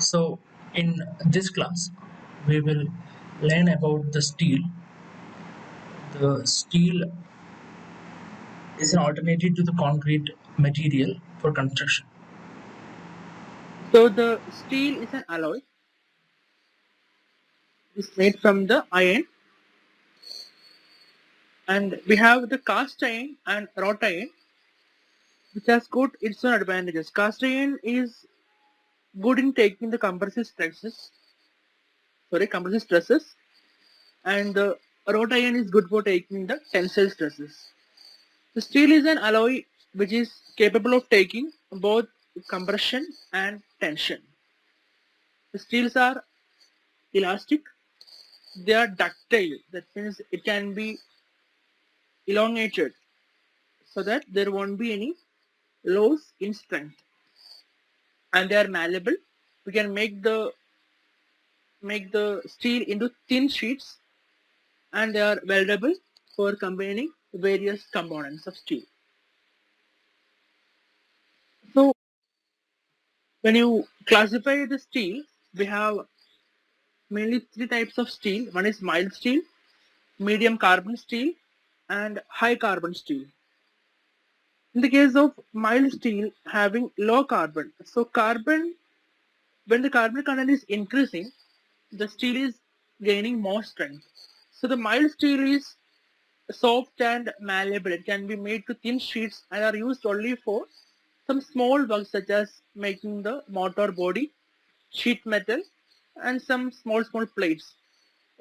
So, in this class, we will learn about the steel. The steel is an alternative to the concrete material for construction. So the steel is an alloy. It's made from the iron, and we have the cast iron and wrought iron, which has got its own advantages. Cast iron is good in taking the compressive stresses, and the wrought iron is good for taking the tensile stresses. The steel is an alloy which is capable of taking both compression and tension. The steels are elastic, they are ductile, that means it can be elongated so that there won't be any loss in strength, and they are malleable. We can make the steel into thin sheets, and they are weldable for combining various components of steel. So when you classify the steel, we have mainly three types of steel. One is mild steel, medium carbon steel, and high carbon steel. In the case of mild steel having low carbon, so carbon when the carbon content is increasing, the steel is gaining more strength. So the mild steel is soft and malleable. It can be made to thin sheets and are used only for some small works such as making the motor body, sheet metal, and some small plates.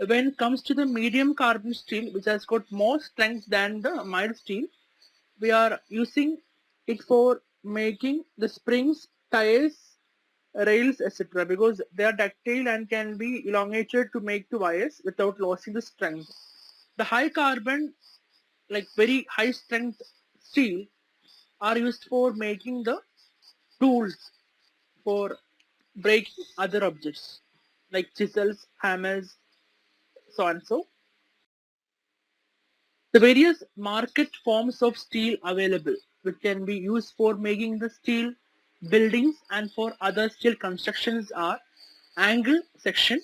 When it comes to the medium carbon steel, which has got more strength than the mild steel, we are using it for making the springs, tires, rails, etc. because they are ductile and can be elongated to make the wires without losing the strength. The high carbon, like very high strength steel, are used for making the tools for breaking other objects like chisels, hammers, so and so. The various market forms of steel available, which can be used for making the steel buildings and for other steel constructions, are angle section,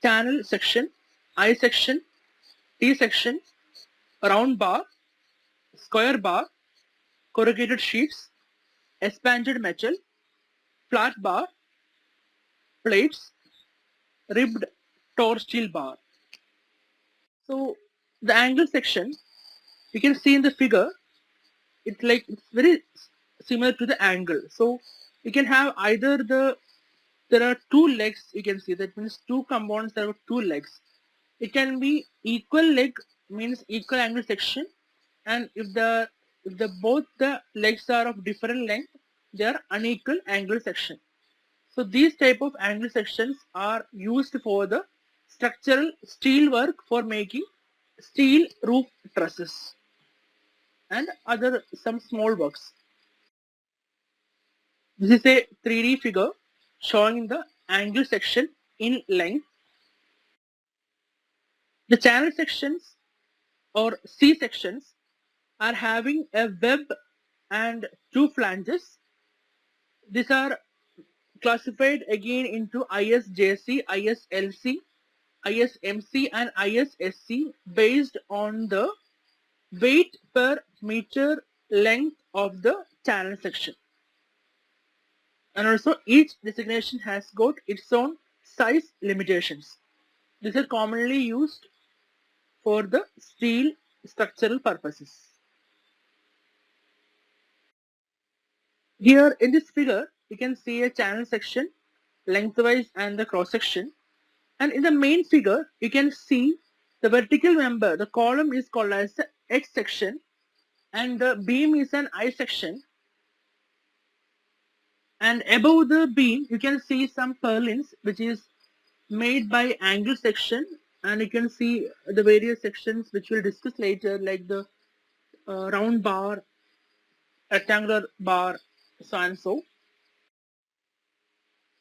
channel section, I section, T section, round bar, square bar, corrugated sheets, expanded metal, flat bar, plates, ribbed tor steel bar. So the angle section, you can see in the figure, it's very similar to the angle. So you can have either there are two legs, you can see that means two components, there are two legs. It can be equal leg, means equal angle section, and if the both the legs are of different length, they are unequal angle section. So these type of angle sections are used for the structural steel work for making steel roof trusses and other some small works. This is a 3D figure showing the angle section in length. The channel sections or C sections are having a web and two flanges. These are classified again into ISJC, ISLC, ISMC, and ISSC based on the weight per meter length of the channel section. And also each designation has got its own size limitations. These are commonly used for the steel structural purposes. Here in this figure, you can see a channel section lengthwise and the cross section. And in the main figure, you can see the vertical member, the column is called as the X section, and the beam is an I section. And above the beam, you can see some purlins, which is made by angle section, and you can see the various sections which we'll discuss later, like the round bar, rectangular bar, so and so.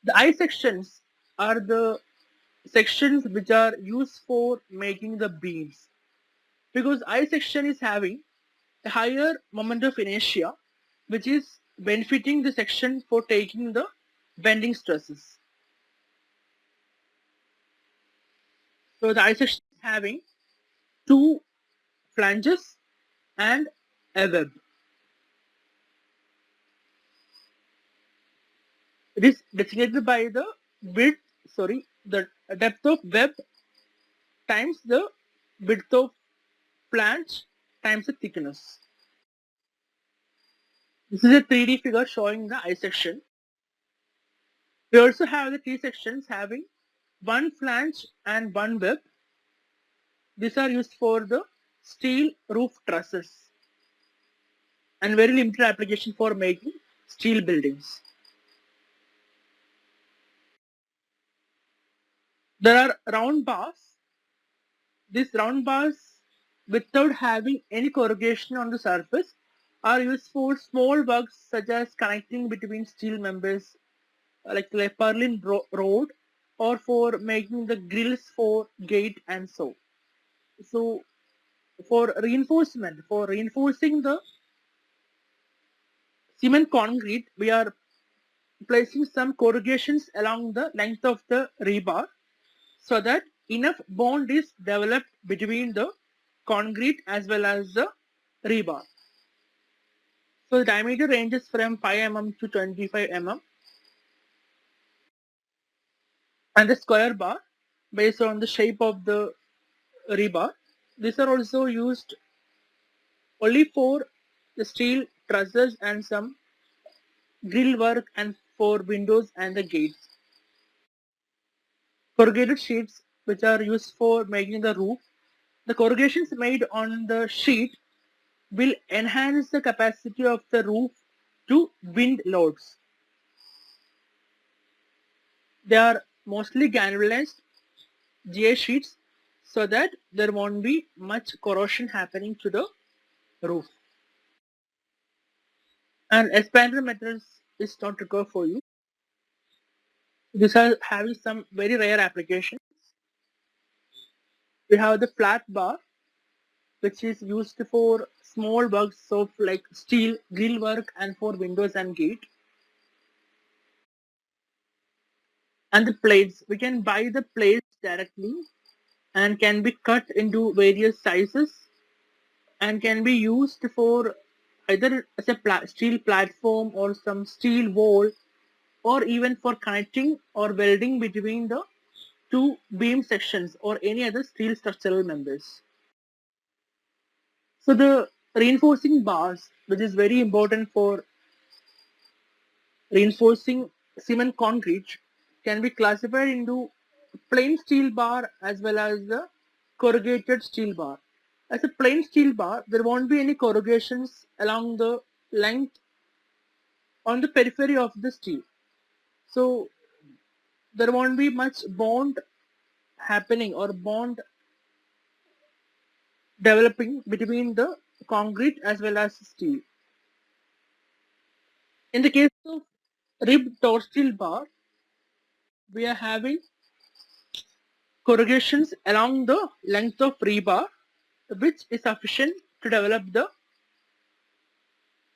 The I sections are the sections which are used for making the beams, because I section is having a higher moment of inertia, which is benefiting the section for taking the bending stresses. So the I section is having two flanges and a web. It is designated by the the depth of web times the width of flange times the thickness. This is a 3D figure showing the I section. We also have the T sections having one flange and one web. These are used for the steel roof trusses and very limited application for making steel buildings. There are round bars. These round bars, without having any corrugation on the surface, are used for small works such as connecting between steel members like purlin road, or for making the grills for gate and so. So for reinforcing the cement concrete, we are placing some corrugations along the length of the rebar so that enough bond is developed between the concrete as well as the rebar. So the diameter ranges from 5 mm to 25 mm, and the square bar based on the shape of the rebar. These are also used only for the steel trusses and some grill work and for windows and the gates. Corrugated sheets, which are used for making the roof. The corrugations made on the sheet will enhance the capacity of the roof to wind loads. They are mostly granulized GA sheets so that there won't be much corrosion happening to the roof. And expander methods is not required for you. These are having some very rare applications. We have the flat bar, which is used for small works of like steel, grill work, and for windows and gate. And the plates, we can buy the plates directly and can be cut into various sizes and can be used for either as a steel platform or some steel wall, or even for connecting or welding between the two beam sections or any other steel structural members. So the reinforcing bars, which is very important for reinforcing cement concrete, can be classified into plain steel bar as well as the corrugated steel bar. As a plain steel bar, there won't be any corrugations along the length on the periphery of the steel. So there won't be much bond happening or bond developing between the concrete as well as steel. In the case of ribbed torch steel bar, we are having corrugations along the length of rebar, which is sufficient to develop the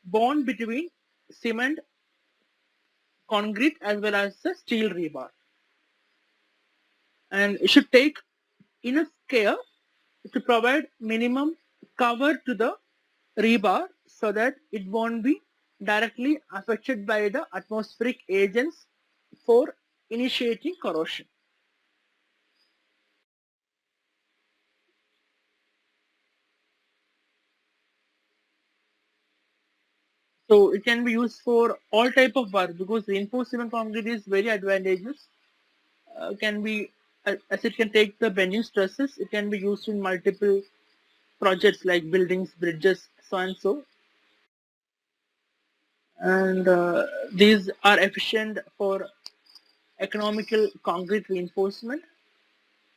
bond between cement, concrete as well as the steel rebar. And it should take enough care to provide minimum cover to the rebar so that it won't be directly affected by the atmospheric agents for initiating corrosion. So it can be used for all type of work because reinforced cement concrete is very advantageous. Can be as it can take the bending stresses. It can be used in multiple projects like buildings, bridges, so and so. And these are efficient for economical concrete reinforcement.